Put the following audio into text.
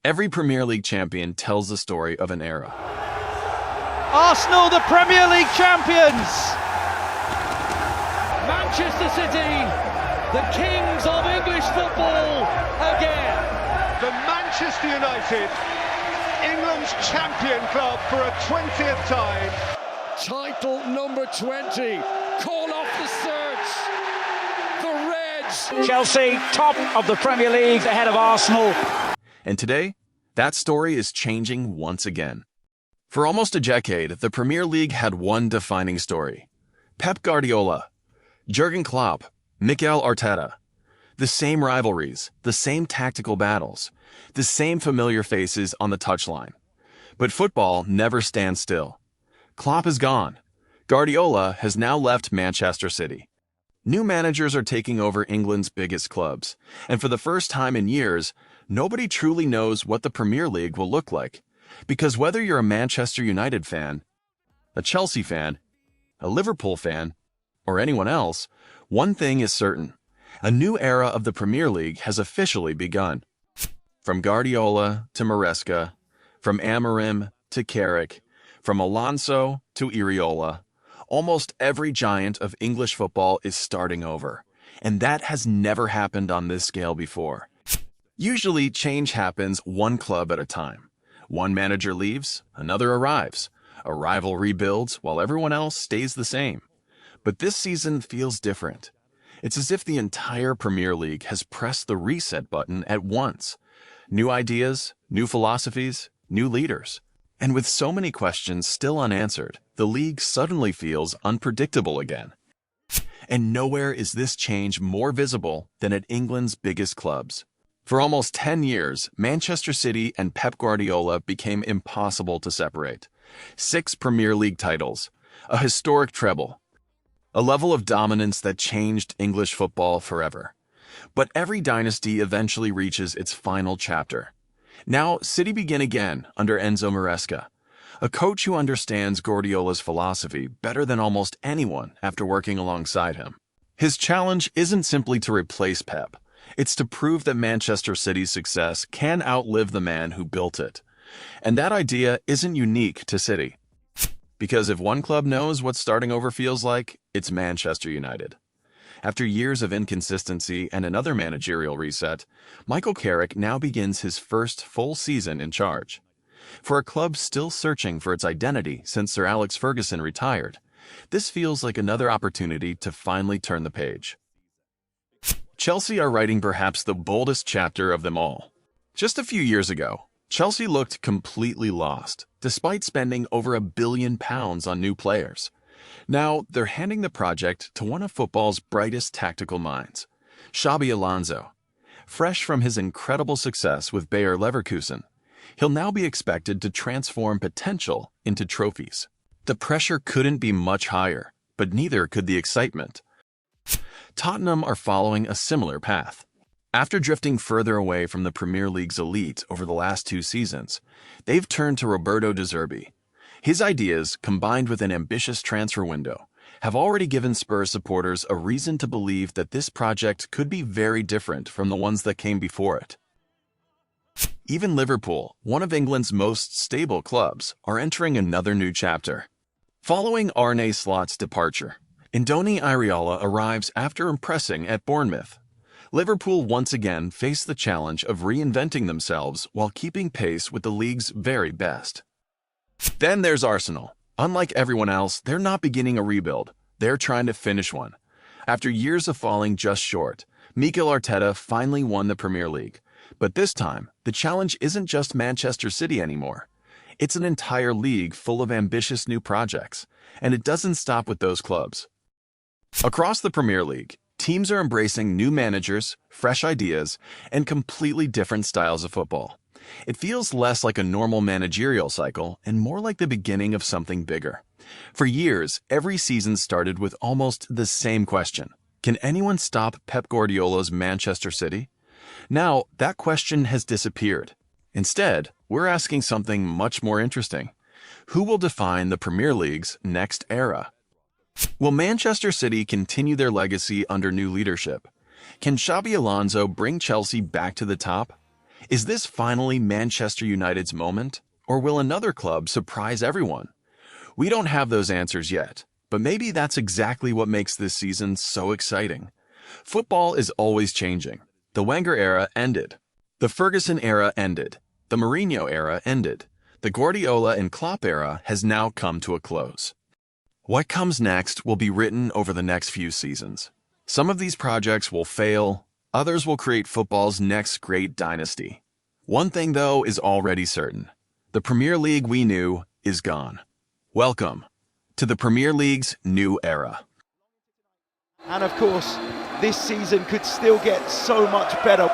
Every Premier League champion tells the story of an era. Arsenal, the Premier League champions! Manchester City, the kings of English football again. The Manchester United, England's champion club for a 20th time. Title number 20, call off the search. The Reds. Chelsea, top of the Premier League, ahead of Arsenal. And today, that story is changing once again. For almost a decade, the Premier League had one defining story. Pep Guardiola, Jurgen Klopp, Mikel Arteta. The same rivalries, the same tactical battles, the same familiar faces on the touchline. But football never stands still. Klopp is gone. Guardiola has now left Manchester City. New managers are taking over England's biggest clubs, and for the first time in years, nobody truly knows what the Premier League will look like. Because whether you're a Manchester United fan, a Chelsea fan, a Liverpool fan, or anyone else, one thing is certain. A new era of the Premier League has officially begun. From Guardiola to Maresca, from Amorim to Carrick, from Alonso to Iraola, almost every giant of English football is starting over. And that has never happened on this scale before. Usually, change happens one club at a time. One manager leaves, another arrives. A rival rebuilds while everyone else stays the same. But this season feels different. It's as if the entire Premier League has pressed the reset button at once. New ideas, new philosophies, new leaders. And with so many questions still unanswered, the league suddenly feels unpredictable again. And nowhere is this change more visible than at England's biggest clubs. For almost 10 years, Manchester City and Pep Guardiola became impossible to separate. 6 Premier League titles, a historic treble, a level of dominance that changed English football forever. But every dynasty eventually reaches its final chapter. Now, City begin again under Enzo Maresca, a coach who understands Guardiola's philosophy better than almost anyone after working alongside him. His challenge isn't simply to replace Pep. It's to prove that Manchester City's success can outlive the man who built it. And that idea isn't unique to City. Because if one club knows what starting over feels like, it's Manchester United. After years of inconsistency and another managerial reset, Michael Carrick now begins his first full season in charge. For a club still searching for its identity since Sir Alex Ferguson retired, this feels like another opportunity to finally turn the page. Chelsea are writing perhaps the boldest chapter of them all. Just a few years ago, Chelsea looked completely lost, despite spending over £1 billion on new players. Now, they're handing the project to one of football's brightest tactical minds, Xabi Alonso. Fresh from his incredible success with Bayer Leverkusen, he'll now be expected to transform potential into trophies. The pressure couldn't be much higher, but neither could the excitement. Tottenham are following a similar path. After drifting further away from the Premier League's elite over the last 2 seasons, they've turned to Roberto De Zerbi. His ideas, combined with an ambitious transfer window, have already given Spurs supporters a reason to believe that this project could be very different from the ones that came before it. Even Liverpool, one of England's most stable clubs, are entering another new chapter. Following Arne Slot's departure, Indoni Iraola arrives after impressing at Bournemouth. Liverpool once again face the challenge of reinventing themselves while keeping pace with the league's very best. Then there's Arsenal. Unlike everyone else, they're not beginning a rebuild. They're trying to finish one. After years of falling just short, Mikel Arteta finally won the Premier League. But this time, the challenge isn't just Manchester City anymore. It's an entire league full of ambitious new projects. And it doesn't stop with those clubs. Across the Premier League, teams are embracing new managers, fresh ideas, and completely different styles of football. It feels less like a normal managerial cycle and more like the beginning of something bigger. For years, every season started with almost the same question. Can anyone stop Pep Guardiola's Manchester City? Now, that question has disappeared. Instead, we're asking something much more interesting. Who will define the Premier League's next era? Will Manchester City continue their legacy under new leadership? Can Xabi Alonso bring Chelsea back to the top? Is this finally Manchester United's moment? Or will another club surprise everyone? We don't have those answers yet, but maybe that's exactly what makes this season so exciting. Football is always changing. The Wenger era ended. The Ferguson era ended. The Mourinho era ended. The Guardiola and Klopp era has now come to a close. What comes next will be written over the next few seasons. Some of these projects will fail, others will create football's next great dynasty. One thing, though, is already certain. The Premier League we knew is gone. Welcome to the Premier League's new era. And of course, this season could still get so much better.